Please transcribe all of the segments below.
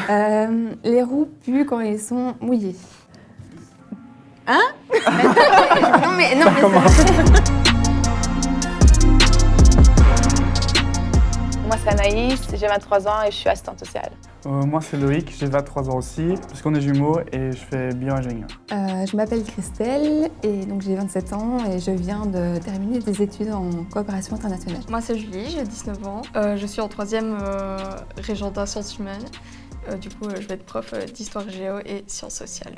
Les roux puent quand ils sont mouillés. Hein? Non mais c'est... Moi, c'est Anaïs, j'ai 23 ans et je suis assistante sociale. Moi, c'est Loïc, j'ai 23 ans aussi, puisqu'on est jumeaux et je fais bio-ingénieur. Je m'appelle Christelle et donc j'ai 27 ans et je viens de terminer des études en coopération internationale. Moi, c'est Julie, j'ai 19 ans. Je suis en 3e régenta sciences humaines. Du coup, je vais être prof d'histoire géo et sciences sociales.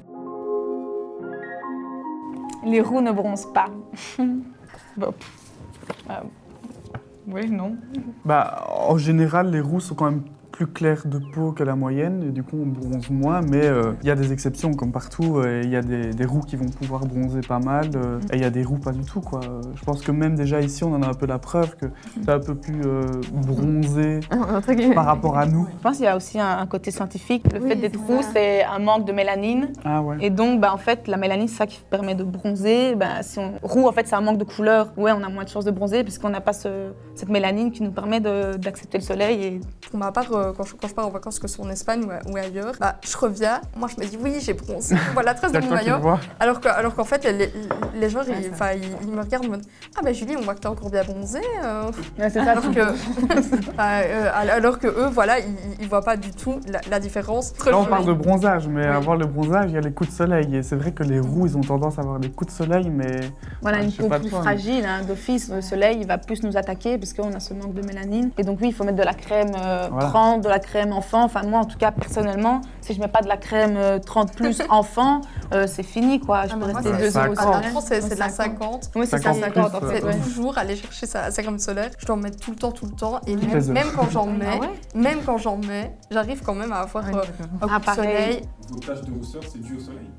Les roux ne bronzent pas. Bon. Oui, non. En général, les roux sont quand même plus clairs de peau que la moyenne, et du coup on bronze moins, mais il y a des exceptions comme partout, il y a des roux qui vont pouvoir bronzer pas mal, et il y a des roux pas du tout, quoi. Je pense que même déjà ici on en a un peu la preuve que c'est un peu plus bronzé par rapport à nous. Je pense qu'il y a aussi un côté scientifique. Le fait d'être roux, c'est un manque de mélanine. Ah ouais. Et donc, en fait, la mélanine, c'est ça qui permet de bronzer. Si on roux, en fait, c'est un manque de couleur. Ouais, on a moins de chances de bronzer puisqu'on n'a pas cette mélanine qui nous permet d'accepter le soleil. Et... Pour ma part, quand je pars en vacances, que ce soit en Espagne ou ailleurs, je reviens, moi je me dis oui, j'ai bronzé. Voilà, trace de mon maillot. Alors qu'en fait, les gens, ils me regardent en mode ah ben Julie, on voit que t'es encore bien bronzée. Ouais, c'est ça. Alors que eux, voilà, ils voient pas du tout la différence. Là, on parle de bronzage, mais avant le bronzage, il y a les coups de soleil. Et c'est vrai que les roux, ils ont tendance à avoir des coups de soleil, mais... Voilà, une peau plus fragile, hein, d'office. Le soleil, il va plus nous attaquer parce qu'on a ce manque de mélanine. Et donc oui, il faut mettre de la crème 30, de la crème enfant. Enfin, moi, en tout cas, personnellement, si je mets pas de la crème 30 plus enfant, c'est fini, quoi. Je peux rester 2 € En France, c'est de la 50. Oui, c'est ça, 50 en fait. Toujours aller chercher sa crème solaire. Je dois en mettre tout le temps. Et même quand j'en mets, j'arrive quand même à avoir un coup de soleil. Vos taches de rousseur, c'est dû au soleil?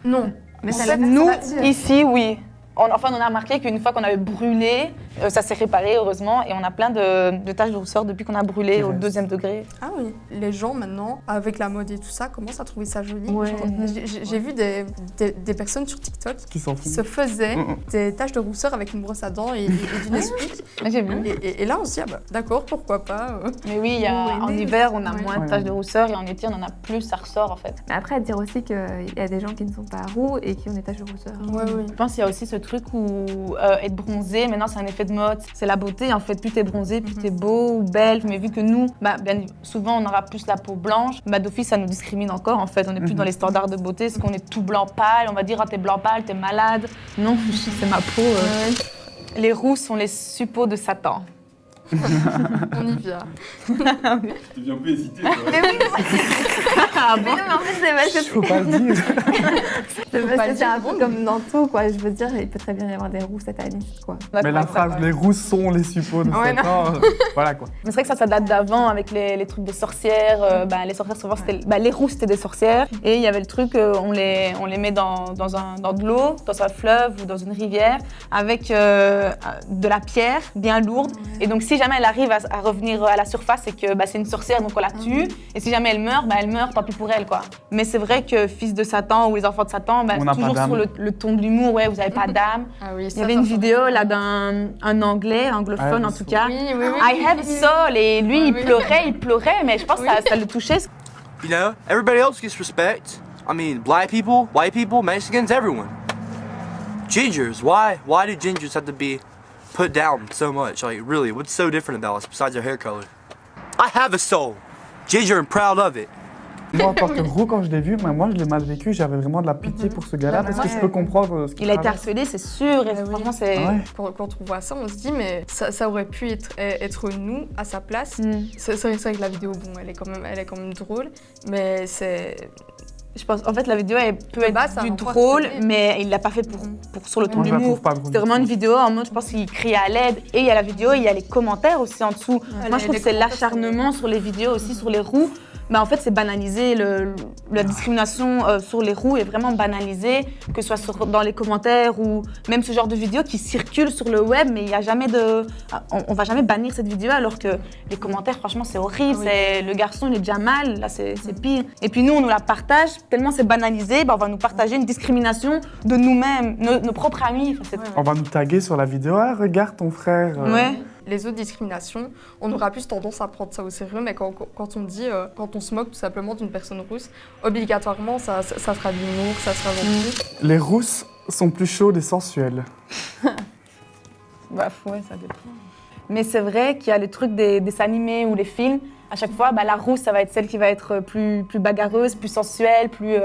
Non. Mais nous, ici, oui. On a remarqué qu'une fois qu'on avait brûlé, ça s'est réparé heureusement et on a plein de taches de rousseur depuis qu'on a brûlé au 2e degré. Ah oui, les gens maintenant, avec la mode et tout ça, commencent à trouver ça joli. Ouais. J'ai vu des personnes sur TikTok qui se faisaient des taches de rousseur avec une brosse à dents et du Nesquik. J'ai vu. Et là on se dit, d'accord, pourquoi pas. Mais oui, en hiver on a moins de taches de rousseur et en été on en a plus, ça ressort en fait. Mais après, à dire aussi qu'il y a des gens qui ne sont pas roux et qui ont des taches de rousseur. Oui. Je pense qu'il y a aussi ce truc où être bronzé, maintenant c'est un effet de mode, c'est la beauté en fait, plus t'es bronzé, plus t'es beau ou belle, mais vu que nous, bien souvent on aura plus la peau blanche, d'office ça nous discrimine encore en fait, on n'est plus dans les standards de beauté, parce qu'on est tout blanc pâle, on va dire t'es blanc pâle, t'es malade, non, c'est ma peau. Les roux sont les suppôts de Satan. On y vient. Tu viens plus hésiter. Ah bon? Mais non, mais en fait, c'est parce que... Faut pas le dire. C'est un peu comme dans tout, quoi. Je veux dire, il peut très bien y avoir des roux satanistes, quoi. Mais la phrase « les roux sont les suppôts de Satan », voilà quoi. Mais c'est vrai que ça date d'avant avec les trucs des sorcières. Les sorcières, souvent, c'était, les roux, c'était des sorcières. Et il y avait le truc, on les met dans de l'eau, dans un fleuve ou dans une rivière, avec de la pierre bien lourde. Et donc, si jamais elle arrive à revenir à la surface, c'est que c'est une sorcière, donc on la tue. Et si jamais elle meurt, tant pis pour elle, quoi. Mais c'est vrai que fils de Satan ou les enfants de Satan, toujours sur le ton de l'humour, vous n'avez pas d'âme. Ah oui, il y avait une vidéo là d'un anglais, anglophone en tout cas. Oui. I have a soul. Et lui, il pleurait, mais je pense que ça le touchait. You know, everybody else gets respect. I mean, black people, white people, Mexicans, everyone. Gingers, why do gingers have to be put down so much? Like, really, what's so different about us besides our hair color? I have a soul. Ginger and proud of it. Moi, en tant que roux, quand je l'ai vu, moi, je l'ai mal vécu. J'avais vraiment de la pitié pour ce gars-là parce que je peux comprendre ce qu'il Il a été harcelé, c'est sûr. Et franchement, c'est... Quand on voit ça, on se dit, mais ça aurait pu être nous à sa place. C'est vrai que la vidéo, elle est quand même drôle, mais c'est... Je pense, en fait, la vidéo elle peut être du drôle, mais il l'a pas fait pour sur le ton de l'humour. C'était vraiment une vidéo en mode, je pense qu'il criait à l'aide. Et il y a la vidéo, il y a les commentaires aussi en dessous. Moi, je trouve que c'est l'acharnement sur les vidéos aussi, sur les roux. En fait, c'est banalisé. La discrimination sur les roux est vraiment banalisée, que ce soit dans les commentaires ou même ce genre de vidéo qui circule sur le web, mais il y a jamais de... On va jamais bannir cette vidéo alors que les commentaires, franchement, c'est horrible. Le garçon, il est déjà mal, là, c'est pire. Et puis nous, on nous la partage, tellement c'est banalisé, on va nous partager une discrimination de nous-mêmes, nos propres amis. On va nous taguer sur la vidéo, regarde ton frère. Les autres discriminations, on aura plus tendance à prendre ça au sérieux, mais quand on dit, quand on se moque tout simplement d'une personne rousse, obligatoirement, ça sera de l'humour, ça sera gentil. Les rousses sont plus chaudes et sensuelles. Bah ouais, ça dépend. Mais c'est vrai qu'il y a le truc des dessins animés ou les films. À chaque fois, la rousse, ça va être celle qui va être plus bagarreuse, plus sensuelle, plus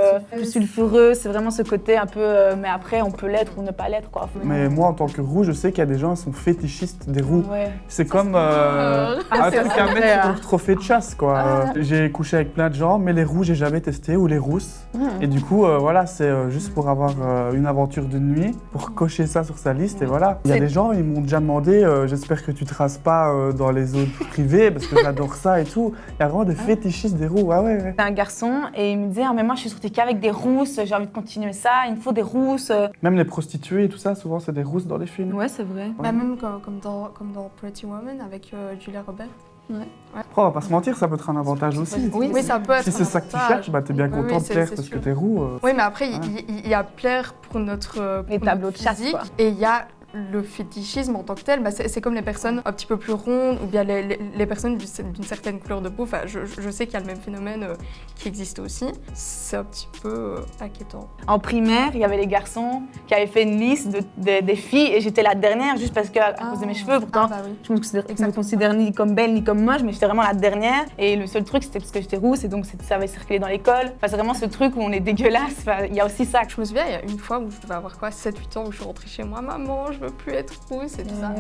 sulfureuse. C'est vraiment ce côté un peu... mais après, on peut l'être ou ne pas l'être, quoi. Mais moi, en tant que roux, je sais qu'il y a des gens qui sont fétichistes des roux. Ouais. C'est comme un truc à mettre sur le trophée de chasse, quoi. J'ai couché avec plein de gens, mais les roux, j'ai jamais testé, ou les rousses. Et du coup, voilà, c'est juste pour avoir une aventure de nuit, pour cocher ça sur sa liste, et voilà. Il y a des gens, ils m'ont déjà demandé, j'espère que tu te rases pas dans les zones privées, parce que j'adore ça et tout. Il y a vraiment des fétichistes des roux, ouais. C'est un garçon et il me disait mais moi je suis sortie qu'avec des rousses, j'ai envie de continuer ça, il me faut des rousses. Même les prostituées et tout ça, souvent c'est des rousses dans les films. Ouais, c'est vrai. Bah, même comme dans Pretty Woman avec Julia Roberts. Ouais. Après, on va pas se mentir, ça peut être un avantage aussi. Oui, ça peut être si c'est ça que tu cherches, t'es bien content de plaire parce que t'es roux. Oui, mais après, il y a plaire pour notre les tableaux de chasse, quoi. Et il y a le fétichisme en tant que tel, c'est comme les personnes un petit peu plus rondes ou bien les personnes d'une certaine couleur de peau. Enfin, je sais qu'il y a le même phénomène qui existe aussi. C'est un petit peu inquiétant. En primaire, il y avait les garçons qui avaient fait une liste des filles et j'étais la dernière juste parce qu'à cause de mes cheveux. Pourtant, je me considère ni comme belle ni comme moche, mais j'étais vraiment la dernière. Et le seul truc, c'était parce que j'étais rousse et donc ça avait circulé dans l'école. Enfin, c'est vraiment ce truc où on est dégueulasse. Enfin, il y a aussi ça. Je me souviens, il y a une fois où je devais avoir 7-8 ans où je suis rentrée chez moi. Maman, je veux plus être rousse et tout ça.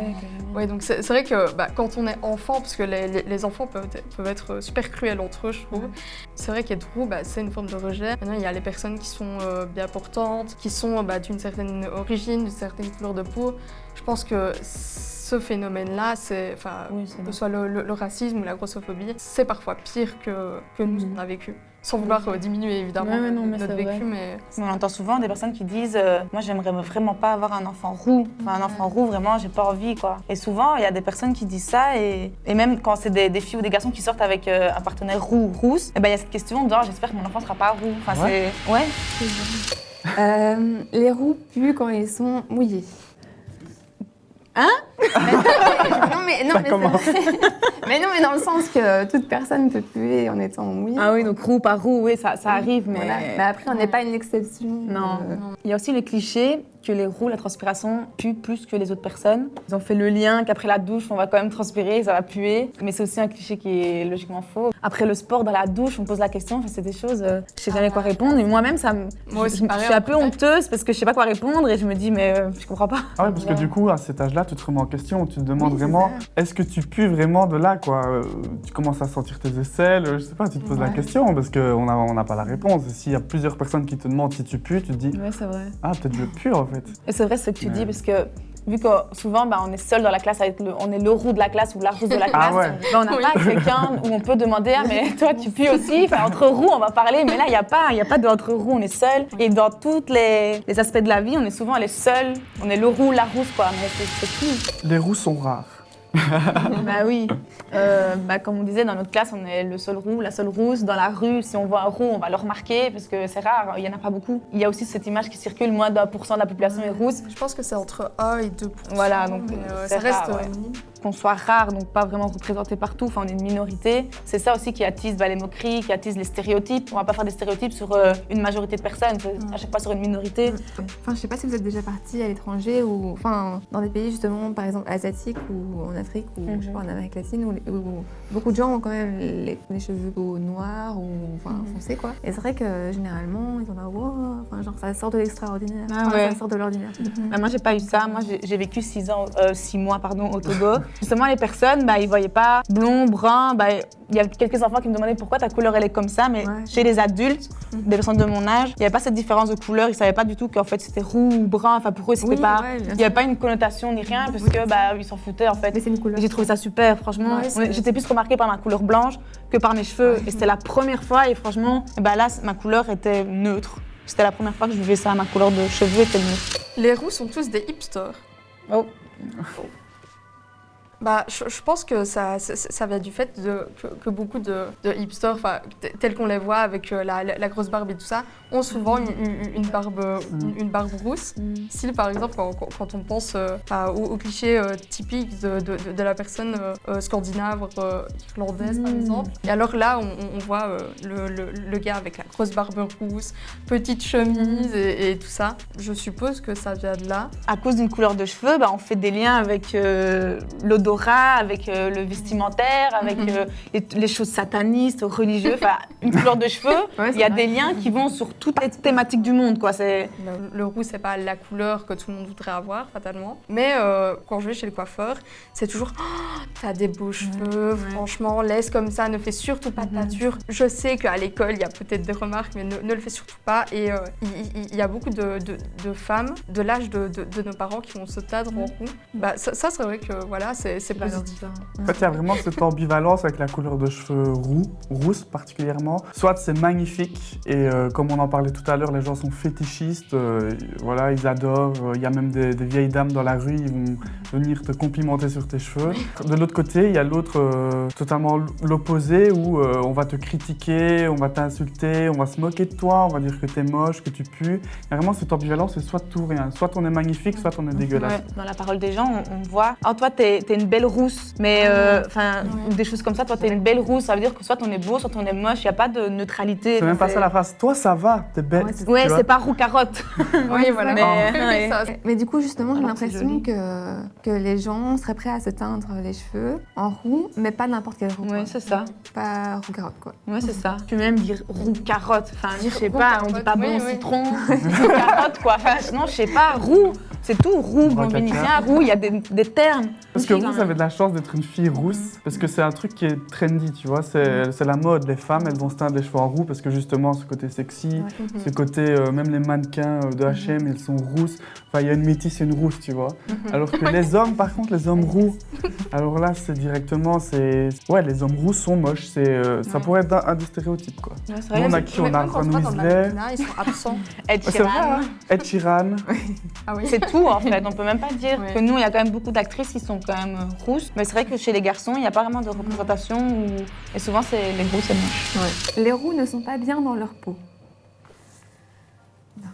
Ouais, donc c'est vrai que quand on est enfant, parce que les enfants peuvent être super cruels entre eux, je trouve. C'est vrai qu'être roux, c'est une forme de rejet. Maintenant, il y a les personnes qui sont bien portantes, qui sont d'une certaine origine, d'une certaine couleur de peau. Je pense que ce phénomène-là, que ce soit le racisme ou la grossophobie, c'est parfois pire que nous, on a vécu. Sans vouloir diminuer évidemment notre vécu, mais... On entend souvent des personnes qui disent moi j'aimerais vraiment pas avoir un enfant roux. Enfin, un enfant roux, vraiment, j'ai pas envie, quoi. Et souvent, il y a des personnes qui disent ça, et même quand c'est des filles ou des garçons qui sortent avec un partenaire roux ou rousse, il y a cette question de j'espère que mon enfant sera pas roux. Enfin, les roux puent quand ils sont mouillés. Hein? Non mais dans le sens que toute personne peut puer en étant mouillée. Ah oui, donc roux par roux, oui, ça arrive, mais... Voilà. Mais après, on n'est pas une exception. Non. Il y a aussi le cliché que les roux, la transpiration, pue plus que les autres personnes. Ils ont fait le lien qu'après la douche, on va quand même transpirer, ça va puer. Mais c'est aussi un cliché qui est logiquement faux. Après le sport, dans la douche, on me pose la question, c'est des choses, je sais jamais quoi répondre. Et moi-même, je suis un peu honteuse parce que je sais pas quoi répondre et je me dis, mais je comprends pas. Ah ouais, parce que du coup, à cet âge-là, tu te remets en question, tu te demandes vraiment, est-ce que tu pues vraiment de là, quoi? Tu commences à sentir tes aisselles, je sais pas, tu te poses la question parce qu'on n'a pas la réponse. S'il y a plusieurs personnes qui te demandent si tu pues, tu te dis, ouais, c'est vrai. Ah, peut-être je pue en fait. Et c'est vrai ce que tu dis parce que vu que souvent on est seul dans la classe, on est le roux de la classe ou la rousse de la classe, on n'a pas quelqu'un où on peut demander mais toi tu pues aussi, enfin, entre roux on va parler, mais là il n'y a pas de entre roux, on est seul. Et dans tous les aspects de la vie, on est souvent les seuls, on est le roux, la rousse, quoi, mais c'est tout. Les roux sont rares. Bah oui, comme on disait, dans notre classe, on est le seul roux, la seule rousse. Dans la rue, si on voit un roux, on va le remarquer parce que c'est rare, il n'y en a pas beaucoup. Il y a aussi cette image qui circule, moins d'1% de la population est rousse. Je pense que c'est entre 1 et 2%. Voilà, donc ça reste rare, qu'on soit rare, donc pas vraiment représenté partout, enfin on est une minorité. C'est ça aussi qui attise les moqueries, qui attise les stéréotypes. On va pas faire des stéréotypes sur une majorité de personnes, à chaque fois sur une minorité. Enfin, je sais pas si vous êtes déjà partis à l'étranger ou dans des pays justement, par exemple asiatiques ou en Afrique ou je sais pas, en Amérique latine où beaucoup de gens ont quand même les cheveux noirs ou foncés, quoi. Et c'est vrai que généralement ils ont là, genre ça sort de l'extraordinaire, ça sort de l'ordinaire. Moi j'ai pas eu ça, moi j'ai vécu 6 mois au Togo. Justement, les personnes, ils voyaient pas blond, brun. Il y a quelques enfants qui me demandaient pourquoi ta couleur elle est comme ça, mais chez les adultes, des personnes de mon âge, il n'y avait pas cette différence de couleur. Ils savaient pas du tout qu'en fait c'était roux ou brun. Enfin pour eux c'était pas, il n'y avait pas une connotation ni rien parce que ils s'en foutaient en fait. Mais c'est une couleur. J'ai trouvé ça super, franchement. J'étais plus remarquée par ma couleur blanche que par mes cheveux. Et c'était la première fois et franchement, là ma couleur était neutre. C'était la première fois que je vivais ça, ma couleur de cheveux était neutre. Les roux sont tous des hipsters. Oh. Je pense que ça vient du fait que beaucoup de hipsters, tels qu'on les voit avec la grosse barbe et tout ça, ont souvent une barbe rousse. Style, par exemple, quand on pense au cliché typique de la personne scandinave, irlandaise, par exemple. Et alors là, on voit le gars avec la grosse barbe rousse, petite chemise et tout ça. Je suppose que ça vient de là. À cause d'une couleur de cheveux, on fait des liens avec l'odorat, avec le vestimentaire, avec les choses satanistes, religieuses. Enfin, une couleur de cheveux, il y a des liens qui vont sur toutes les thématiques du monde, quoi. Le roux, c'est pas la couleur que tout le monde voudrait avoir, fatalement. Mais quand je vais chez le coiffeur, c'est toujours « t'as des beaux cheveux, franchement, laisse comme ça, ne fais surtout pas de teinture. » Je sais qu'à l'école, il y a peut-être des remarques, mais ne le fais surtout pas. Et il y a beaucoup de femmes de l'âge de nos parents qui vont se teindre en roux. Ça c'est vrai que voilà, c'est positif. En fait, il y a vraiment cette ambivalence avec la couleur de cheveux rousse particulièrement. Soit c'est magnifique et comme on en parlait tout à l'heure, les gens sont fétichistes, voilà, ils adorent. Il y a même des vieilles dames dans la rue, ils vont venir te complimenter sur tes cheveux. De l'autre côté, il y a l'autre totalement l'opposé où on va te critiquer, on va t'insulter, on va se moquer de toi, on va dire que t'es moche, que tu pues. Il y a vraiment cette ambivalence, c'est soit tout ou rien. Soit on est magnifique, soit on est dégueulasse. Ouais. Dans la parole des gens, on voit « Oh, toi, t'es une belle rousse », mais des choses comme ça, toi, t'es une belle rousse, ça veut dire que soit on est beau, soit on est moche, il n'y a pas de neutralité. C'est même pas ça la phrase. Toi, ça va, t'es belle. Ouais, c'est pas roux-carotte. Oui, voilà. Mais du coup, justement, j'ai l'impression que les gens seraient prêts à se teindre les cheveux en roux, mais pas n'importe quel roux. Oui, c'est ça. Pas roux-carotte, quoi. Oui, c'est ça. Tu peux même dire roux-carotte. Enfin, je sais pas, on dit pas bon citron, roux-carotte, quoi. Enfin, sinon, je sais pas, roux. C'est tout, roux, blond vénitien, roux, il y a des termes. Parce que vous avez de la chance d'être une fille rousse, parce que c'est un truc qui est trendy, tu vois, c'est la mode. Les femmes, elles vont se teindre les cheveux en roux parce que justement, ce côté sexy, ce côté, même les mannequins de H&M, elles sont rousses. Enfin, il y a une métisse et une rousse, tu vois. Alors que les hommes, par contre, les hommes roux, alors là, c'est directement, ouais, les hommes roux sont moches, ça pourrait être un des stéréotypes, quoi. Ouais, nous, on a qui? On a Ron Weasley. Ils sont absents. Ed Sheeran. Ed Sheeran. Ah oui. C'est tout, en fait. On peut même pas dire que nous, il y a quand même beaucoup d'actrices qui sont quand même rousses. Mais c'est vrai que chez les garçons, il n'y a pas vraiment de représentation. Et souvent, c'est les roux, c'est moche. Ouais. Les roux ne sont pas bien dans leur peau. Non.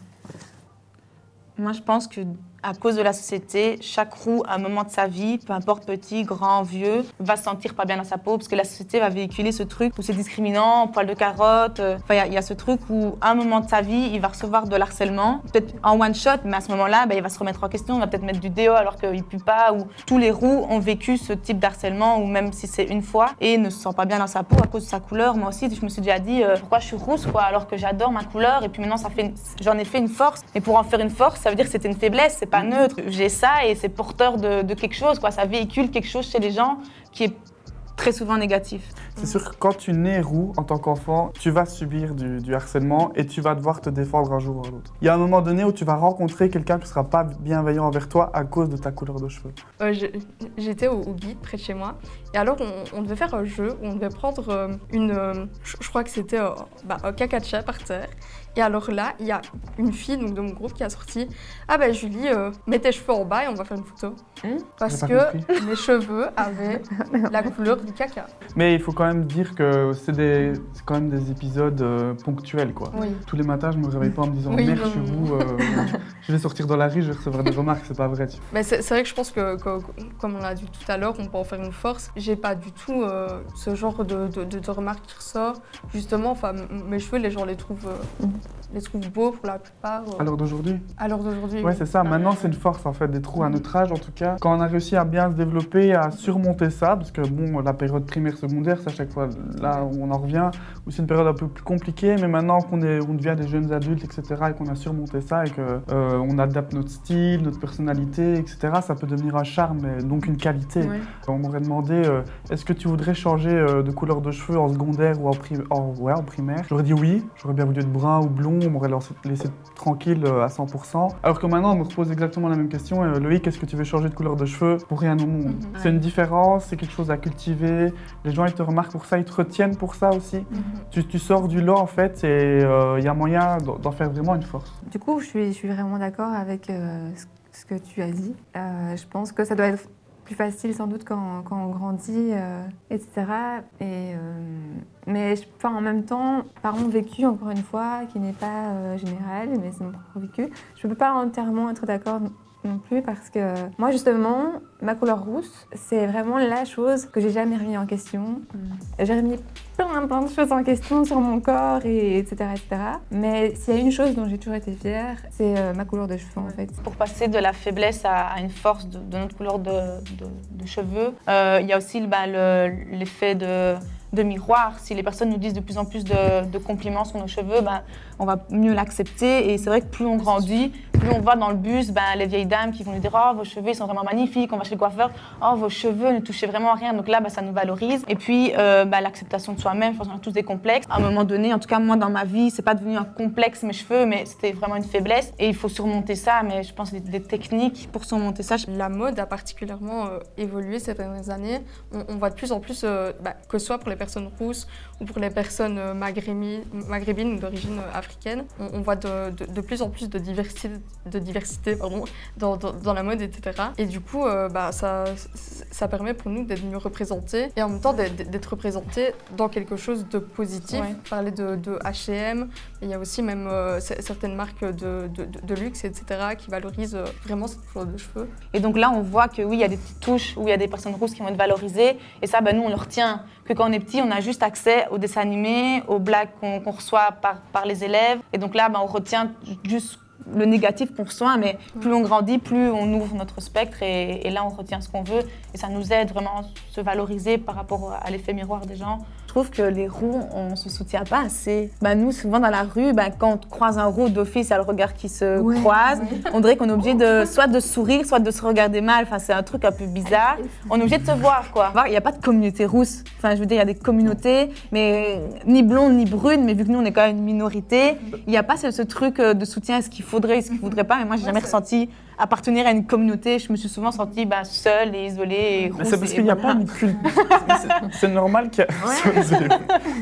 Moi, je pense que à cause de la société, chaque roux, à un moment de sa vie, peu importe petit, grand, vieux, va se sentir pas bien dans sa peau parce que la société va véhiculer ce truc où c'est discriminant, poil de carotte. Enfin, il y a ce truc où, à un moment de sa vie, il va recevoir de l'harcèlement, peut-être en one shot, mais à ce moment-là, il va se remettre en question, il va peut-être mettre du déo alors qu'il pue pas. Ou tous les roux ont vécu ce type d'harcèlement, ou même si c'est une fois, et ne se sent pas bien dans sa peau à cause de sa couleur. Moi aussi, je me suis déjà dit pourquoi je suis rousse, quoi, alors que j'adore ma couleur, et puis maintenant j'en ai fait une force. Et pour en faire une force, ça veut dire que c'était une faiblesse. C'est pas neutre. J'ai ça et c'est porteur de quelque chose, quoi. Ça véhicule quelque chose chez les gens qui est très souvent négatif. C'est sûr que quand tu nais roux en tant qu'enfant, tu vas subir du harcèlement et tu vas devoir te défendre un jour ou l'autre. Il y a un moment donné où tu vas rencontrer quelqu'un qui ne sera pas bienveillant envers toi à cause de ta couleur de cheveux. J'étais au guide près de chez moi et alors on devait faire un jeu où on devait prendre je crois que c'était un caca de chat par terre. Et alors là, il y a une fille donc, de mon groupe qui a sorti « Ah ben Julie, mets tes cheveux en bas et on va faire une photo. » Parce que mes cheveux avaient la couleur du caca. Mais il faut quand même dire que c'est quand même des épisodes ponctuels, quoi. Oui. Tous les matins, je me réveille pas en me disant merde, je suis roux, je vais sortir dans la rue, je vais recevoir des remarques, c'est pas vrai. Mais c'est vrai que je pense que, comme on l'a dit tout à l'heure, on peut en faire une force. J'ai pas du tout ce genre de remarques qui ressort. Justement, mes cheveux, les gens les trouvent beaux pour la plupart. À l'heure d'aujourd'hui? À l'heure d'aujourd'hui, ouais, c'est ça. Maintenant, c'est une force, en fait, des trous à notre âge, en tout cas. Quand on a réussi à bien se développer, à surmonter ça, parce que bon, la période primaire, secondaire, c'est à chaque fois, là, on en revient, où c'est une période un peu plus compliquée, mais maintenant qu'on devient des jeunes adultes, etc., et qu'on a surmonté ça, et qu'on adapte notre style, notre personnalité, etc., ça peut devenir un charme, et donc une qualité. Ouais. On m'aurait demandé, est-ce que tu voudrais changer de couleur de cheveux en secondaire ou en primaire? J'aurais dit oui, j'aurais bien voulu être brun ou blond, on m'aurait laissé tranquille à 100%. Alors que maintenant, on me repose exactement la même question. Loïc, est-ce que tu veux changer de couleur de cheveux? Pour rien au monde. C'est une différence, c'est quelque chose à cultiver. Les gens, ils te remarquent pour ça, ils te retiennent pour ça aussi. Tu sors du lot, en fait, et il y a moyen d'en faire vraiment une force. Du coup, je suis vraiment d'accord avec ce que tu as dit. Je pense que ça doit être plus facile sans doute quand on grandit, etc. Mais en même temps, par mon vécu, encore une fois, qui n'est pas général, mais c'est mon propre vécu, je ne peux pas entièrement être d'accord non plus parce que moi justement ma couleur rousse c'est vraiment la chose que j'ai jamais remis en question. J'ai remis plein de choses en question sur mon corps etc. Mais s'il y a une chose dont j'ai toujours été fière, c'est ma couleur de cheveux en fait. Pour passer de la faiblesse à une force de notre couleur de cheveux, il y a aussi l'effet de miroir. Si les personnes nous disent de plus en plus de compliments sur nos cheveux, on va mieux l'accepter. Et c'est vrai que plus on grandit, plus on va dans le bus, les vieilles dames qui vont nous dire « Oh, vos cheveux ils sont vraiment magnifiques », on va chez le coiffeur « Oh, vos cheveux ne touchez vraiment à rien ». Donc là, ça nous valorise. Et puis, l'acceptation de soi-même, je pense qu'on a tous des complexes. À un moment donné, en tout cas moi dans ma vie, c'est pas devenu un complexe mes cheveux, mais c'était vraiment une faiblesse. Et il faut surmonter ça, mais je pense qu'il y a des techniques pour surmonter ça. La mode a particulièrement évolué ces dernières années. On voit de plus en plus, que ce soit pour les personnes rousses ou pour les personnes maghrébines ou d'origine africaine, on voit de plus en plus de diversité dans la mode, etc. Et du coup, ça permet pour nous d'être mieux représentés et en même temps d'être représentés dans quelque chose de positif. Ouais. Parler de H&M, il y a aussi même certaines marques de luxe, etc. qui valorisent vraiment cette couleur de cheveux. Et donc là, on voit que oui, il y a des petites touches où il y a des personnes rousses qui vont être valorisées et ça, nous, on le retient. Que quand on est petit, on a juste accès aux dessins animés, aux blagues qu'on reçoit par les élèves. Et donc là, on retient juste le négatif qu'on reçoit, mais plus on grandit, plus on ouvre notre spectre et là, on retient ce qu'on veut. Et ça nous aide vraiment à se valoriser par rapport à l'effet miroir des gens. Je trouve que les roux, on ne se soutient pas assez. Nous, souvent dans la rue, quand on croise un roux d'office, il y a le regard qui se croise. On dirait qu'on est obligé soit de sourire, soit de se regarder mal. Enfin, c'est un truc un peu bizarre. On est obligé de se voir, quoi. Il n'y a pas de communauté rousse. Enfin, je veux dire, il y a des communautés, mais ni blondes ni brunes, mais vu que nous, on est quand même une minorité, il n'y a pas ce truc de soutien à ce qu'il faudrait et ce qu'il ne faudrait pas. Mais moi, je n'ai jamais ressenti appartenir à une communauté. Je me suis souvent sentie seule et isolée et rousse. C'est parce qu'il n'y a pas une culture. C'est normal qu'il y a...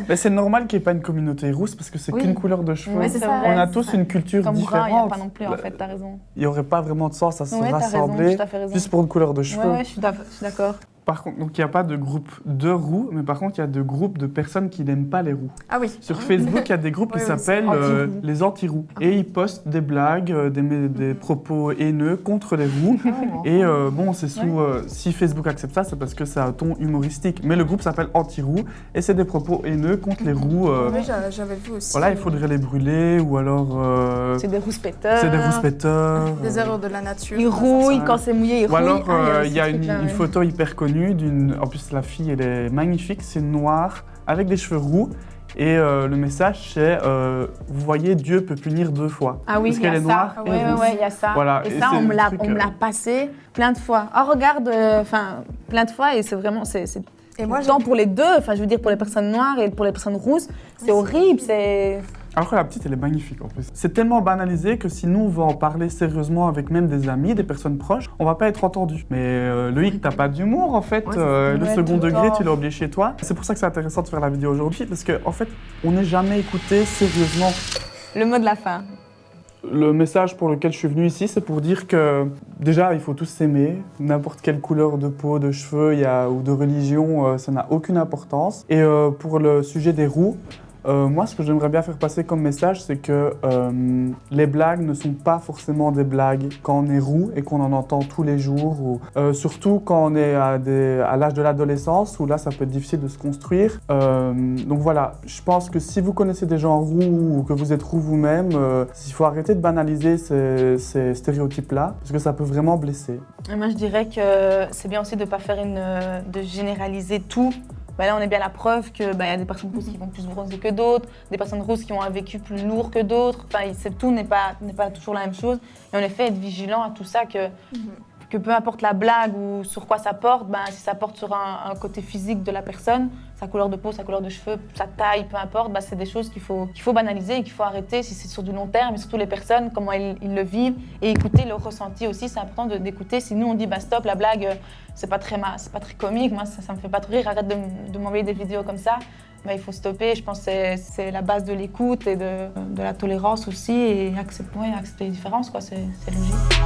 Mais c'est normal qu'il n'y ait pas une communauté rousse parce que c'est qu'une couleur de cheveux. On a tous une culture comme différente. Il n'y a pas non plus, en fait, t'as raison. Il n'y aurait pas vraiment de sens à se rassembler juste pour une couleur de cheveux. Ouais, je suis d'accord. Par contre, donc il n'y a pas de groupe de roux, mais par contre, il y a de groupes de personnes qui n'aiment pas les roux. Ah oui. Sur Facebook, il y a des groupes qui s'appellent les anti-roux. Et ils postent des blagues, des propos haineux contre les roux. Et c'est si Facebook accepte ça, c'est parce que c'est un ton humoristique. Mais le groupe s'appelle anti-roux et c'est des propos haineux contre les roux. Oui, j'avais vu aussi. Voilà, il faudrait les brûler ou alors... c'est des rouspéteurs. C'est des rouspéteurs. Des erreurs de la nature. Ils rouillent, quand c'est mouillé, ils rouillent. Ou alors, il y a une photo hyper connue en plus la fille elle est magnifique, c'est noir avec des cheveux roux et le message c'est vous voyez Dieu peut punir 2 fois. Ah oui, parce qu'elle est noire et rousse. Il y a ça. Voilà. Et ça on me l'a passé plein de fois. Oh regarde, plein de fois et c'est vraiment et moi tant pour les deux, je veux dire pour les personnes noires et pour les personnes rousses, c'est horrible, c'est... Alors que la petite, elle est magnifique en plus. C'est tellement banalisé que si nous, on va en parler sérieusement avec même des amis, des personnes proches, on va pas être entendu. Mais Loïc, t'as pas d'humour en fait. Le second degré, tu l'as oublié chez toi. C'est pour ça que c'est intéressant de faire la vidéo aujourd'hui, parce qu'en fait, on n'est jamais écouté sérieusement. Le mot de la fin. Le message pour lequel je suis venu ici, c'est pour dire que déjà, il faut tous s'aimer. N'importe quelle couleur de peau, de cheveux ou de religion, ça n'a aucune importance. Et pour le sujet des roux, moi, ce que j'aimerais bien faire passer comme message, c'est que les blagues ne sont pas forcément des blagues quand on est roux et qu'on en entend tous les jours, ou surtout quand on est à l'âge de l'adolescence, où là, ça peut être difficile de se construire. Donc voilà, je pense que si vous connaissez des gens roux ou que vous êtes roux vous-même, il faut arrêter de banaliser ces stéréotypes-là, parce que ça peut vraiment blesser. Et moi, je dirais que c'est bien aussi de ne pas faire de généraliser tout. Là, on est bien la preuve qu'il y a des personnes rousses qui vont plus bronzer que d'autres, des personnes rousses qui ont un vécu plus lourd que d'autres. Tout n'est pas toujours la même chose. Et en effet, être vigilant à tout ça, que peu importe la blague ou sur quoi ça porte, si ça porte sur un côté physique de la personne, sa couleur de peau, sa couleur de cheveux, sa taille, peu importe, c'est des choses qu'il faut banaliser et qu'il faut arrêter si c'est sur du long terme, et surtout les personnes, comment ils le vivent, et écouter leur ressenti aussi. C'est important d'écouter. Si nous on dit stop, la blague, c'est pas très comique, moi ça me fait pas trop rire, arrête de m'envoyer des vidéos comme ça. Il faut stopper. Je pense que c'est la base de l'écoute et de la tolérance aussi, et accepter les différences, c'est logique.